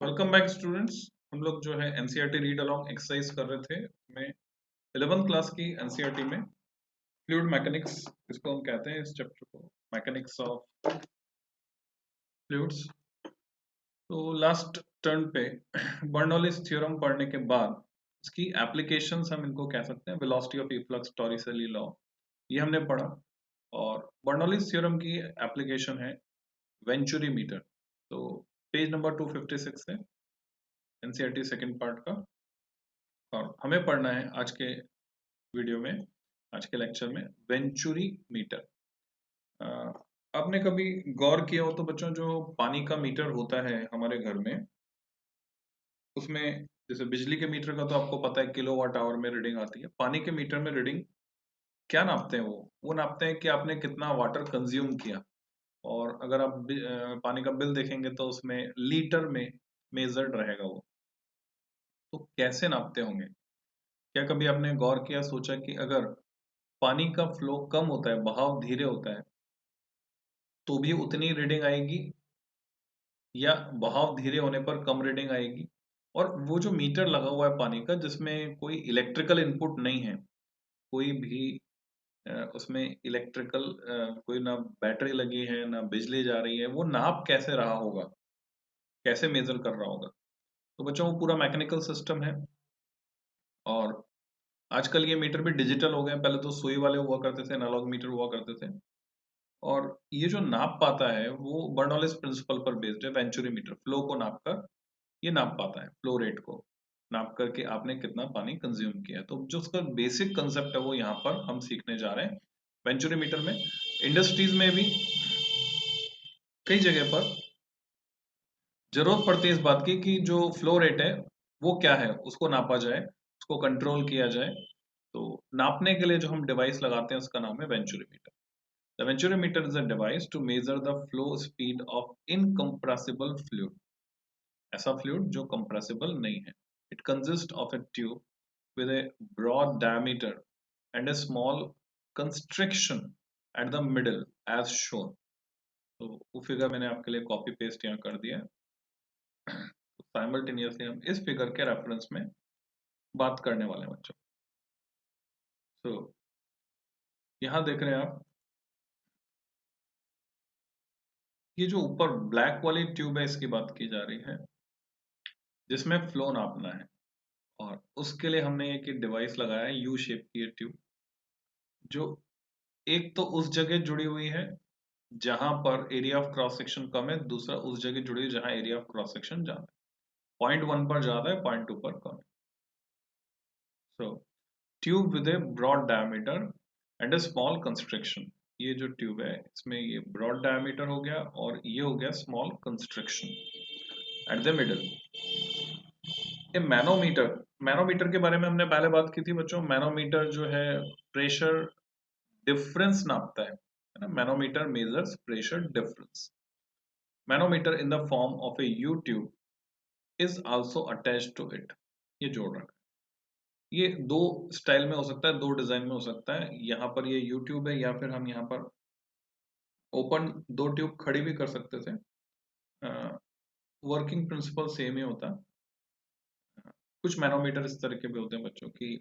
Welcome back students. हम लोग जो है एनसीईआरटी रीड अलोंग एक्सरसाइज कर रहे थे। मैं 11th क्लास की एनसीईआरटी में फ्लूइड मैकेनिक्स, इसको हम कहते हैं इस चैप्टर को, मैकेनिक्स ऑफ फ्लूइड्स। तो लास्ट टर्न पे बर्नौलीज थ्योरम पढ़ने के बाद इसकी एप्लीकेशंस हम इनको कह सकते हैं, वेलोसिटी ऑफ इफ्लक्स, टॉरिसेली लॉ, ये हमने पढ़ा। और बर्नौलीज थ्योरम की एप्लीकेशन है वेंचुरी मीटर। तो पेज नंबर 256 है एनसीईआरटी सेकंड पार्ट का, और हमें पढ़ना है आज के वीडियो में, आज के लेक्चर में वेंचुरी मीटर। आपने कभी गौर किया हो तो बच्चों, जो पानी का मीटर होता है हमारे घर में, उसमें जैसे बिजली के मीटर का तो आपको पता है किलोवाट आवर में रीडिंग आती है, पानी के मीटर में रीडिंग क्या नापते हैं? वो नापते हैं कि आपने कितना वाटर कंज्यूम किया। और अगर आप पानी का बिल देखेंगे तो उसमें लीटर में मेजर्ड रहेगा वो। तो कैसे नापते होंगे? क्या कभी आपने गौर किया, सोचा कि अगर पानी का फ्लो कम होता है, बहाव धीरे होता है, तो भी उतनी रीडिंग आएगी, या बहाव धीरे होने पर कम रीडिंग आएगी? और वो जो मीटर लगा हुआ है पानी का, जिसमें कोई इलेक्ट्रिकल इनपुट नहीं है, कोई भी उसमें इलेक्ट्रिकल कोई ना बैटरी लगी है ना बिजली जा रही है, वो नाप कैसे रहा होगा, कैसे मेजर कर रहा होगा? तो बच्चों, वो पूरा मैकेनिकल सिस्टम है। और आजकल ये मीटर भी डिजिटल हो गए हैं, पहले तो सुई वाले हुआ करते थे, एनालॉग मीटर हुआ करते थे। और ये जो नाप पाता है वो बर्नौलीज प्रिंसिपल पर बेस्ड है। वेंचुरी मीटर फ्लो को नाप कर ये नाप पाता है, फ्लो रेट को नाप करके आपने कितना पानी कंज्यूम किया। तो जो उसका बेसिक कंसेप्ट है वो यहाँ पर हम सीखने जा रहे हैं वेंचुरी मीटर में। इंडस्ट्रीज में भी कई जगह पर जरूरत पड़ती है इस बात की कि जो फ्लो रेट है वो क्या है, उसको नापा जाए, उसको कंट्रोल किया जाए। तो नापने के लिए जो हम डिवाइस लगाते हैं उसका नाम है venturi metre. The venturimeter is a device to measure the flow speed of incompressible fluid. ऐसा fluid जो compressible नहीं है. It consists of a tube with a broad diameter and a small constriction at the middle as shown. तो वो figure मैंने आपके लिए copy paste यहाँ कर दिया है। साइमल्टेनियसली हम इस फिगर के रेफरेंस में बात करने वाले हैं बच्चों। तो यहाँ देख रहे हैं आप, ये जो ऊपर ब्लैक वाली ट्यूब है इसकी बात की जा रही है, जिसमें फ्लो नापना है। और उसके लिए हमने एक डिवाइस लगाया है, यू शेप की ये ट्यूब, जो एक तो उस जगह जुड़ी हुई है जहां पर एरिया ऑफ क्रॉस सेक्शन कम है, दूसरा उस जगह जुड़ी हुई जहां एरिया ऑफ क्रॉस सेक्शन ज्यादा है। पॉइंट 1 पर ज्यादा है, पॉइंट 2 पर कम है। So tube with a broad diameter and a small construction. ये जो ट्यूब है इसमें ये ब्रॉड डायमीटर हो गया और ये हो गया small construction at the middle. ये मैनोमीटर, मैनोमीटर के बारे में हमने पहले बात की थी बच्चों। मैनोमीटर जो है प्रेशर डिफरेंस नापता है ना। Manometer measures pressure difference. Manometer in the form of a U tube is also attached to it. ये जोड़ रखा है। ये दो स्टाइल में हो सकता है, दो डिजाइन में हो सकता है। यहाँ पर ये यू ट्यूब है, या फिर हम यहाँ पर ओपन दो ट्यूब खड़ी भी कर सकते थे। वर्किंग प्रिंसिपल सेम ही होता है। कुछ मैनोमीटर इस तरह के भी होते हैं बच्चों की,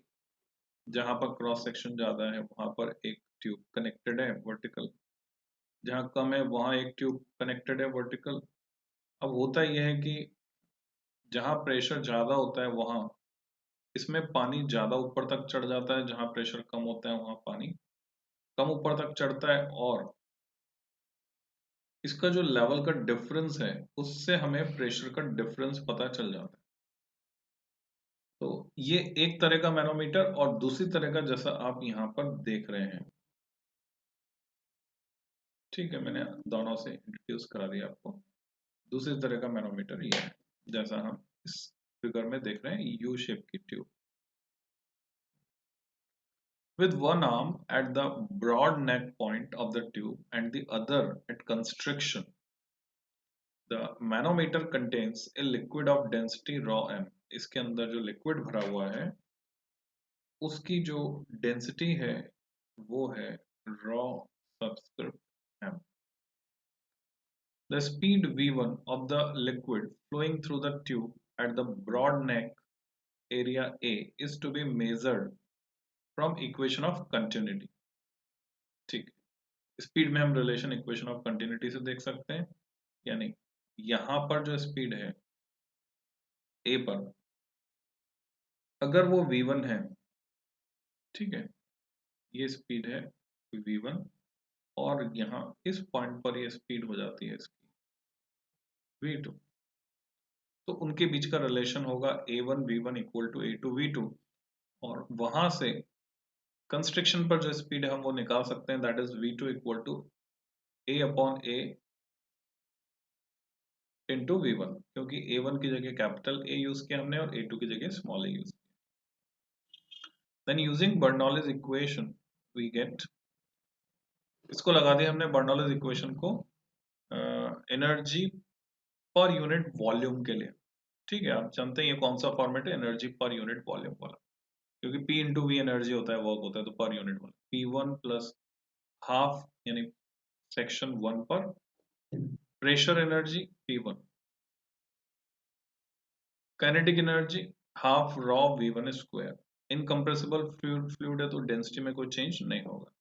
जहां पर क्रॉस सेक्शन ज्यादा है वहां पर एक ट्यूब कनेक्टेड है वर्टिकल, जहां कम है वहां एक ट्यूब कनेक्टेड है वर्टिकल। अब होता यह है कि जहां प्रेशर ज्यादा होता है वहां इसमें पानी ज्यादा ऊपर तक चढ़ जाता है, जहां प्रेशर कम होता है वहां पानी कम ऊपर तक चढ़ता है। और इसका जो लेवल का डिफरेंस है उससे हमें प्रेशर का डिफरेंस पता चल जाता है। तो ये एक तरह का मैनोमीटर, और दूसरी तरह का जैसा आप यहाँ पर देख रहे हैं। ठीक है, मैंने दोनों से इंट्रोड्यूस करा दिया आपको। दूसरी तरह का मैनोमीटर ये है, जैसा हम इस फिगर में देख रहे हैं, यू शेप की tube with one arm at the broad neck point of the tube and the other at constriction. The manometer contains a liquid of density rho m. इसके अंदर जो लिक्विड भरा हुआ है उसकी जो डेंसिटी है वो है raw subscript m। The speed V1 of the liquid flowing through the tube at the broad neck area A is to be measured from equation of continuity. ठीक, स्पीड में हम रिलेशन इक्वेशन ऑफ कंटिन्यूटी से देख सकते हैं, यानी यहां पर जो स्पीड है A पर, अगर वो V1 है, ठीक है, ये स्पीड है V1 और यहाँ इस पॉइंट पर ये स्पीड हो जाती है इसकी V2, तो उनके बीच का रिलेशन होगा A1 V1 equal to A2 V2, और वहां से कंस्ट्रक्शन पर जो स्पीड है हम वो निकाल सकते हैं, that is V2 equal to A upon A into V1, क्योंकि A1 की जगह कैपिटल A यूज किया हमने और A2 की जगह स्मॉल a यूज किया। Then using Bernoulli's equation we get, इसको लगा दिया हमने बर्नौलीज इक्वेशन को एनर्जी पर यूनिट वॉल्यूम के लिए, ठीक है। आप जानते हैं ये कौन सा फॉर्मेट है, एनर्जी पर यूनिट वॉल्यूम वाला, क्योंकि P इंटू वी एनर्जी होता है, वर्क होता है, तो पर यूनिट वाला P1 प्लस हाफ यानी सेक्शन 1 पर pressure energy P1, kinetic energy half raw V1 square, incompressible fluid है तो डेंसिटी में कोई चेंज नहीं होगा।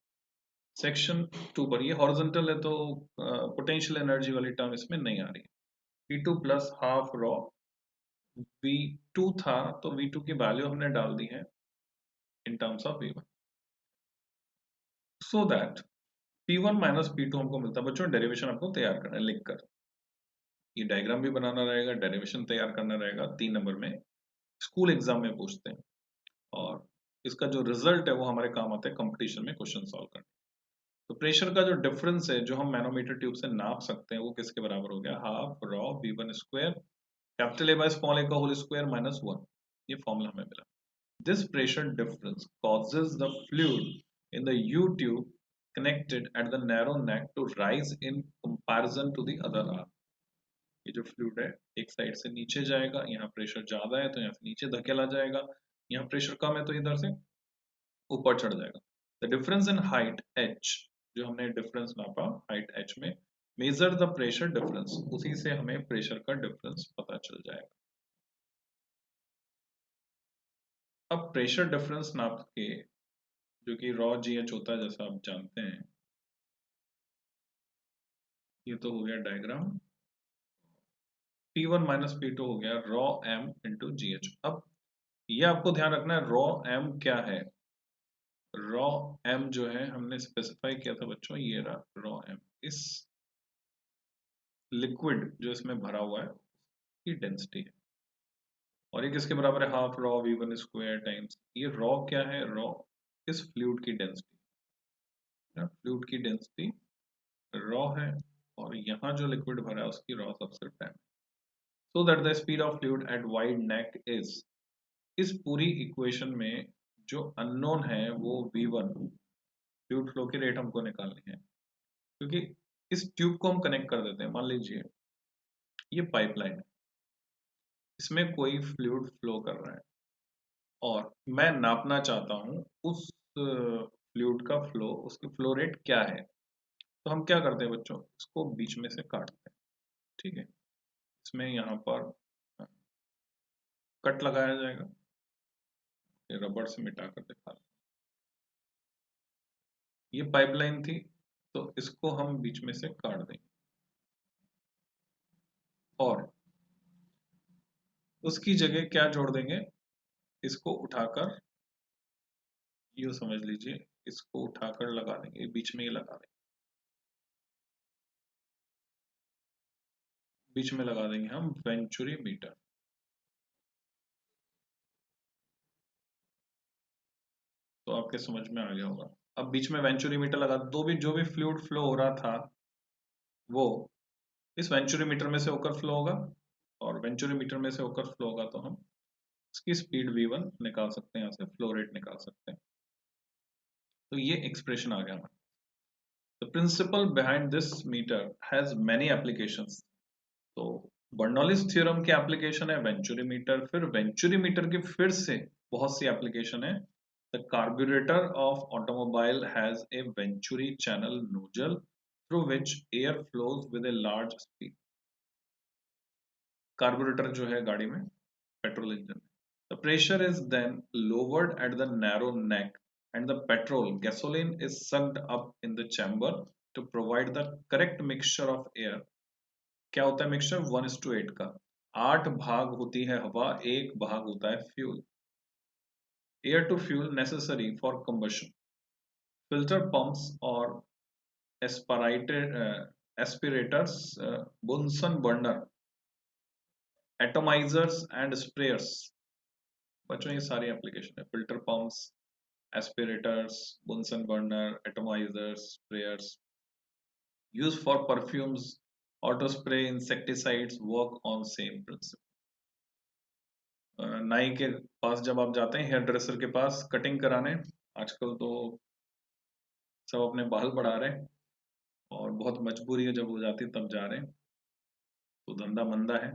सेक्शन 2 पर, ये हॉरिजॉन्टल है तो पोटेंशियल एनर्जी वाली टर्म इसमें नहीं आ रही है। P2 plus half raw V2 था तो V2 की वैल्यू हमने डाल दी है in terms of V1, so that P1 minus P2 हमको मिलता है। बच्चों डेरिवेशन आपको तैयार करना है लिखकर, ये डायग्राम भी बनाना रहेगा, डेरिवेशन तैयार करना रहेगा, 3 नंबर में स्कूल एग्जाम में पूछते हैं, और इसका जो रिजल्ट है वो हमारे काम आता है कंपटीशन में क्वेश्चन सॉल्व करने। तो प्रेशर का जो डिफरेंस है जो हम मैनोमीटर ट्यूब से नाप सकते हैं वो किसके बराबर हो गया, half raw V1 square capital A by small a का होल स्क्वायर माइनस 1, ये फॉर्मूला हमें मिला। This pressure difference causes the fluid in the U tube connected at the narrow neck to rise in comparison to the other arm। ये जो fluid है एक side से नीचे जाएगा, यहाँ प्रेशर ज्यादा है तो यहाँ से नीचे धकेला जाएगा, यहाँ प्रेशर कम है तो इधर से ऊपर चढ़ जाएगा। The difference in height h, जो हमने डिफरेंस नापा हाइट h में, मेजर द प्रेशर डिफरेंस, उसी से हमें प्रेशर का डिफरेंस पता चल जाएगा। अब प्रेशर डिफरेंस नाप के, जो कि रॉ GH होता है जैसा आप जानते हैं, ये तो हो गया डायग्राम, P1 माइनस P2 हो गया रॉ m इंटू GH। अब ये आपको ध्यान रखना है रॉ m क्या है, रॉ m जो है हमने स्पेसिफाई किया था बच्चों, ये रहा रॉ m, इस लिक्विड जो इसमें भरा हुआ है की डेंसिटी है, और ये किसके बराबर है, half raw V1 square times, ये रॉ क्या है, रॉ इस फ्लूइड की डेंसिटी, फ्लूइड की डेंसिटी रॉ है, और यहाँ जो लिक्विड भरा है उसकी रॉ सबसे 10, so that the speed of fluid at wide neck is, इस पूरी इक्वेशन में जो अननोन है वो V1, फ्लूइड फ्लो की रेट हमको निकालनी है, क्योंकि इस ट्यूब को हम कनेक्ट कर देते हैं, मान लीजिए ये पाइपलाइन है, इसमें कोई फ्लूइड फ्लो कर रहा है और मैं नापना चाहता हूं उस फ्लूइड का फ्लो, उसकी फ्लो रेट क्या है, तो हम क्या करते हैं बच्चों, इसको बीच में से काटते हैं, ठीक है, इसमें यहाँ पर कट लगाया जाएगा, ये रबड़ से मिटा कर दिखा, ये पाइपलाइन थी तो इसको हम बीच में से काट देंगे, और उसकी जगह क्या जोड़ देंगे, इसको उठाकर, यूं समझ लीजिए, इसको उठाकर लगा देंगे, बीच में ये लगा देंगे, बीच में लगा देंगे हम वेंचुरी मीटर। तो आपके समझ में आ गया होगा। अब बीच में वेंचुरी मीटर लगा दो, भी जो भी फ्लूइड फ्लो हो रहा था वो इस वेंचुरी मीटर में से होकर फ्लो होगा, और वेंचुरी मीटर में से होकर फ्लो होगा तो हम इसकी स्पीड V1 निकाल सकते हैं, यहाँ से फ्लो रेट निकाल सकते हैं। तो ये एक्सप्रेशन आ गया हमारा। The principle behind this meter has many applications. तो बर्नौलीज थ्योरम की एप्लीकेशन है वेंचुरी मीटर, फिर वेंचुरी मीटर की फिर से बहुत सी एप्लीकेशन है। The carburettor of automobile has a venturi channel nozzle through which air flows with a large speed. Carburettor जो है गाड़ी में, petrol engine, the pressure is then lowered at the narrow neck and the gasoline is sucked up in the chamber to provide the correct mixture of air. क्या होता है mixture? 1:8 का, 8 भाग होती है हवा, 1 भाग होता है fuel. Air to fuel necessary for combustion. Filter pumps or aspirators, Bunsen burner, atomizers and sprayers. बच्चों ये सारी एप्लीकेशन है. Filter pumps, aspirators, Bunsen burner, atomisers, sprayers. Use for perfumes, auto spray, insecticides work on same principle. नाई के पास जब आप जाते हैं, हेयर ड्रेसर के पास कटिंग कराने, आजकल तो सब अपने बाल बढ़ा रहे हैं और बहुत मजबूरी है, जब हो जाती है तब जा रहे हैं, तो धंधा मंदा है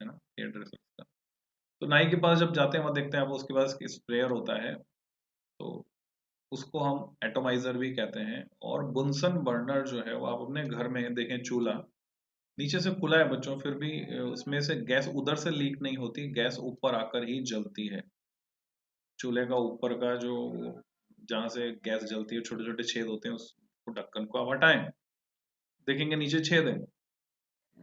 ना हेयर ड्रेसर का. तो नाई के पास जब जाते हैं वहां देखते हैं आप उसके पास स्प्रेयर होता है, तो उसको हम एटोमाइजर भी कहते हैं. और बुनसन बर्नर जो है वो आप अपने घर में देखें, चूल्हा नीचे से खुला है बच्चों, फिर भी उसमें से गैस उधर से लीक नहीं होती, गैस ऊपर आकर ही जलती है. चूल्हे का ऊपर का जो जहाँ से गैस जलती है, छोटे छोटे छेद होते हैं, उसको ढक्कन को आप हटाएं, देखेंगे नीचे छेद है,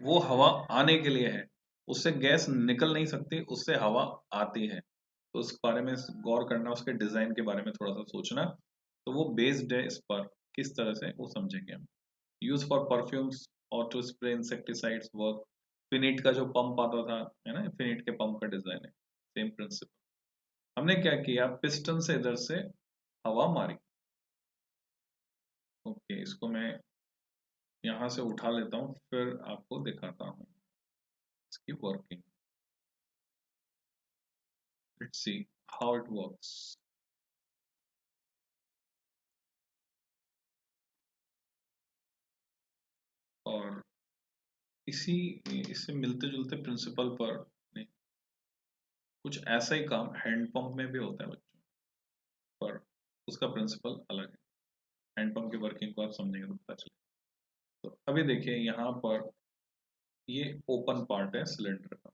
वो हवा आने के लिए है, उससे गैस निकल नहीं सकती, उससे हवा आती है. तो उस बारे में गौर करना, उसके डिजाइन के बारे में थोड़ा सा सोचना. तो वो बेस्ड है इस पर, किस तरह से वो समझेंगे हम. यूज फॉर परफ्यूम्स और टू स्प्रे इंसेक्टिसाइड्स वर्क. फिनिट का जो पंप आता था, है ना, फिनिट के पंप का डिजाइन है, सेम प्रिंसिपल. हमने क्या किया, पिस्टन से इधर से हवा मारी. ओके, इसको मैं यहाँ से उठा लेता हूँ, फिर आपको दिखाता हूँ इसकी working. Let's see how it works. और इसी इससे मिलते जुलते प्रिंसिपल पर नहीं, कुछ ऐसा ही काम हैंड पंप में भी होता है बच्चों, पर उसका प्रिंसिपल अलग है. हैंड पंप की वर्किंग को आप समझेंगे तो पता चलेगा. तो अभी देखिए यहाँ पर ये ओपन पार्ट है सिलेंडर का,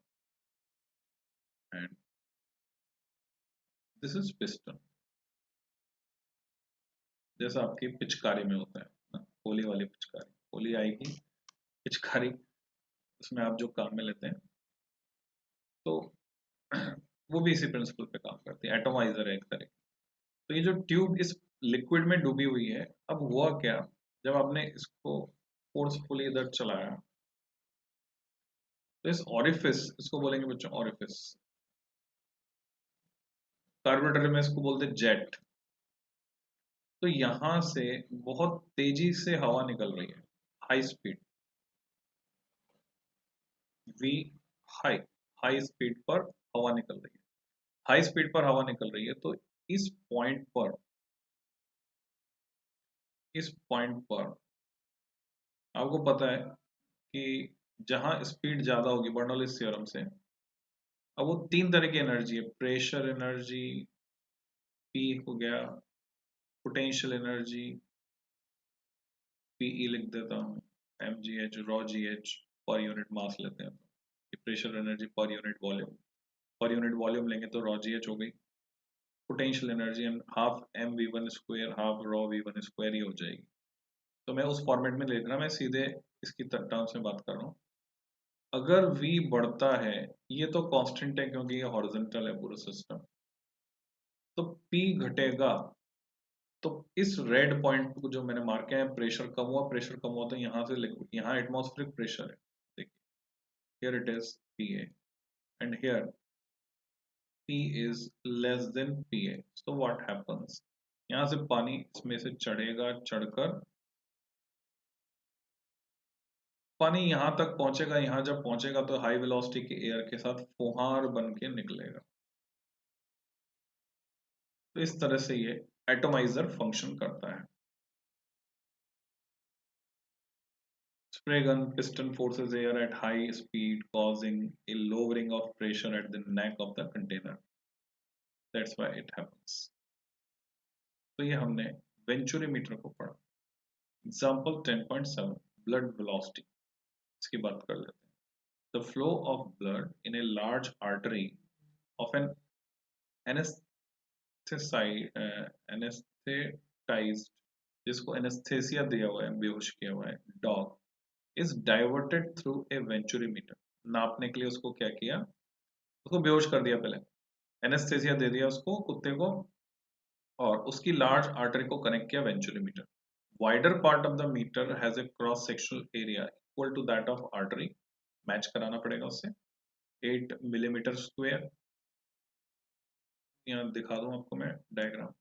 एंड दिस इज पिस्टन. जैसा आपकी पिचकारी में होता है ना, होली वाली पिचकारी, होली आएगी, पिचकारी, उसमें आप जो काम में लेते हैं, तो वो भी इसी प्रिंसिपल पे काम करती है. एटोमाइजर है एक तरह की. तो ये जो ट्यूब इस लिक्विड में डूबी हुई है, अब हुआ क्या, जब आपने इसको फोर्सफुली इधर चलाया, तो इस ऑरिफिस, इसको बोलेंगे बच्चों ऑरिफिस, कार्बोरेटर में इसको बोलते हैं जेट. तो यहां से बहुत तेजी से हवा निकल रही है, high speed, we high, high speed पर हवा निकल रही है. हाई स्पीड पर हवा निकल रही है, तो इस पॉइंट पर, इस पॉइंट पर आपको पता है कि जहां स्पीड ज्यादा होगी बर्नौलीज थ्योरम से, अब वो 3 तरह की एनर्जी है, प्रेशर एनर्जी, पी हो गया, पोटेंशियल एनर्जी, पीई लिख देता हूँ, m g h, rho g h, per unit mass लेते हैं तो pressure energy per unit volume, per unit volume लेंगे तो रॉ जी एच हो गई. Potential energy half m v one square, half rho v one square ही हो जाएगी. तो मैं उस फॉर्मेट में लिख रहा, मैं सीधे इसकी टर्म्स में बात कर रहा हूँ. अगर v बढ़ता है, ये तो कांस्टेंट है क्योंकि ये हॉरिजॉन्टल है पूरा सिस्टम, तो p घटेगा. तो इस रेड पॉइंट को जो मैंने मार्क किया है, प्रेशर कम हुआ, प्रेशर कम हुआ, तो यहाँ से लिक्विड, यहाँ एटमॉस्फेरिक प्रेशर है, देखिए here it is pa and here p is less than pa. so what happens, यहाँ से पानी इसमें से चढ़ेगा, चढ़कर पानी यहाँ तक पहुंचेगा. यहाँ जब पहुंचेगा तो हाई वेलोसिटी के एयर के साथ फुहार बन के निकलेगा. तो इस तरह से ये एटोमाइजर फंक्शन करता है. Spray gun piston forces air at high speed, causing a lowering of pressure at the neck of the container. That's why it happens. तो ये हमने वेंचुरीमीटर को पढ़ा. एग्जाम्पल 10.7 ब्लड वेलोसिटी, इसकी बात कर लेते हैं। The flow of blood in a large artery of an anaesthetised, जिसको एनेस्थेसिया दिया हुआ है, बेहोश किया हुआ है, dog is diverted through a venturimeter. नापने के लिए उसको क्या किया, उसको बेहोश कर दिया पहले, एनेस्थेसिया दे दिया उसको, कुत्ते को, और उसकी लार्ज आर्टरी को कनेक्ट किया venturimeter. Wider part of the meter has a cross sectional area equal to that of artery, match कराना पड़ेगा उससे, 8 मिलीमीटर स्क्वायर। यहाँ दिखा दूं आपको मैं डायग्राम,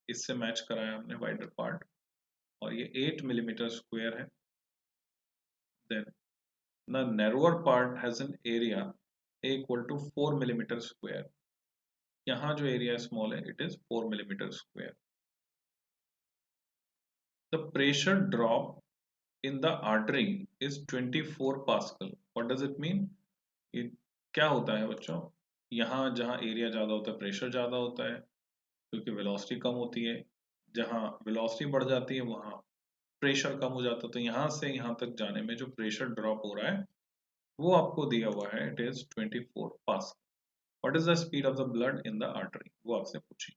इससे मैच कराया हमने वाइडर पार्ट, और ये 8 मिलीमीटर स्क्वायर है। Then the narrower part has an area equal to 4 millimetre square. यहाँ जो एरिया स्मॉल है, it is 4 millimetre square. The pressure drop in the artery is 24 pascal. What does it mean? ये क्या होता है बच्चों, यहाँ जहाँ एरिया ज्यादा होता है प्रेशर ज्यादा होता है, क्योंकि वेलोसिटी कम होती है। जहाँ वेलोसिटी बढ़ जाती है वहाँ प्रेशर कम हो जाता है। तो यहाँ से यहाँ तक जाने में जो प्रेशर ड्रॉप हो रहा है वो आपको दिया हुआ है, it is 24 pascal. What is the speed of the blood in the artery, वो आपसे पूछी।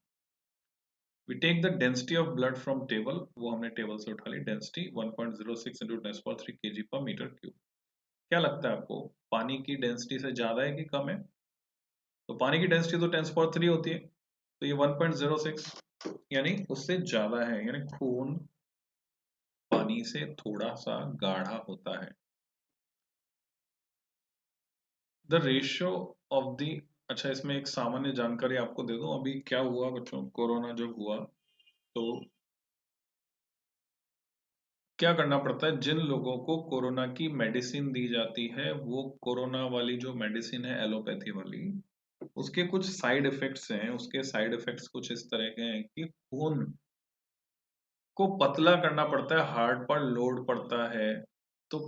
We take the density of blood from table, वो हमने टेबल से उठा ली, density 1.06 into 10^3 kg per meter cube। क्या लगता है आपको, पानी की डेंसिटी से ज्यादा है कि कम है? तो पानी की डेंसिटी तो 10^3 होती है, तो ये 1.06 यानी उससे ज्यादा है, यानी खून पानी से थोड़ा सा गाढ़ा होता है। द रेशियो ऑफ द, अच्छा इसमें एक सामान्य जानकारी आपको दे दूं, अभी क्या हुआ बच्चों, कोरोना जब हुआ तो क्या करना पड़ता है, जिन लोगों को कोरोना की मेडिसिन दी जाती है, वो कोरोना वाली जो मेडिसिन है एलोपैथी वाली, उसके कुछ साइड इफेक्ट्स हैं। उसके साइड इफेक्ट्स कुछ इस तरह के हैं कि खून को पतला करना पड़ता है, हार्ट पर लोड पड़ता है। तो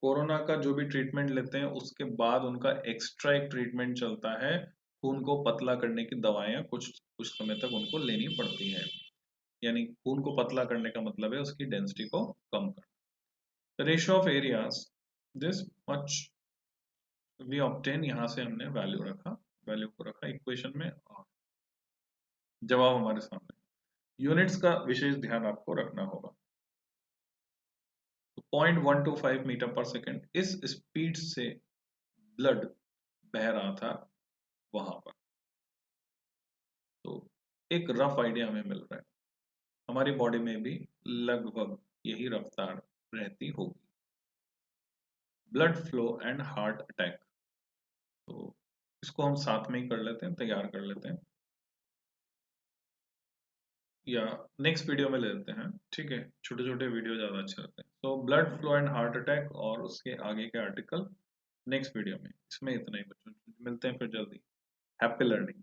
कोरोना का जो भी ट्रीटमेंट लेते हैं उसके बाद उनका एक्स्ट्रा एक ट्रीटमेंट चलता है, खून को पतला करने की दवाएं कुछ कुछ समय तक उनको लेनी पड़ती है। यानी खून को पतला करने का मतलब है उसकी डेंसिटी को कम करना। Ratio of areas, this much we obtain, यहाँ से हमने वैल्यू रखा, वैल्यू को रखा इक्वेशन में, और जवाब हमारे सामने। यूनिट्स का विशेष ध्यान आपको रखना होगा। तो 0.125 मीटर पर सेकेंड इस स्पीड से ब्लड बह रहा था वहां पर। तो एक रफ आइडिया हमें मिल रहा है, हमारी बॉडी में भी लगभग यही रफ्तार रहती होगी। Blood flow and heart attack, तो इसको हम साथ में ही कर लेते हैं, तैयार कर लेते हैं, या नेक्स्ट वीडियो में ले लेते हैं। ठीक है, छोटे छोटे वीडियो ज़्यादा अच्छे लगते हैं। तो blood flow and heart attack और उसके आगे के आर्टिकल नेक्स्ट वीडियो में। इसमें इतना ही बच्चों, मिलते हैं फिर जल्दी। Happy learning.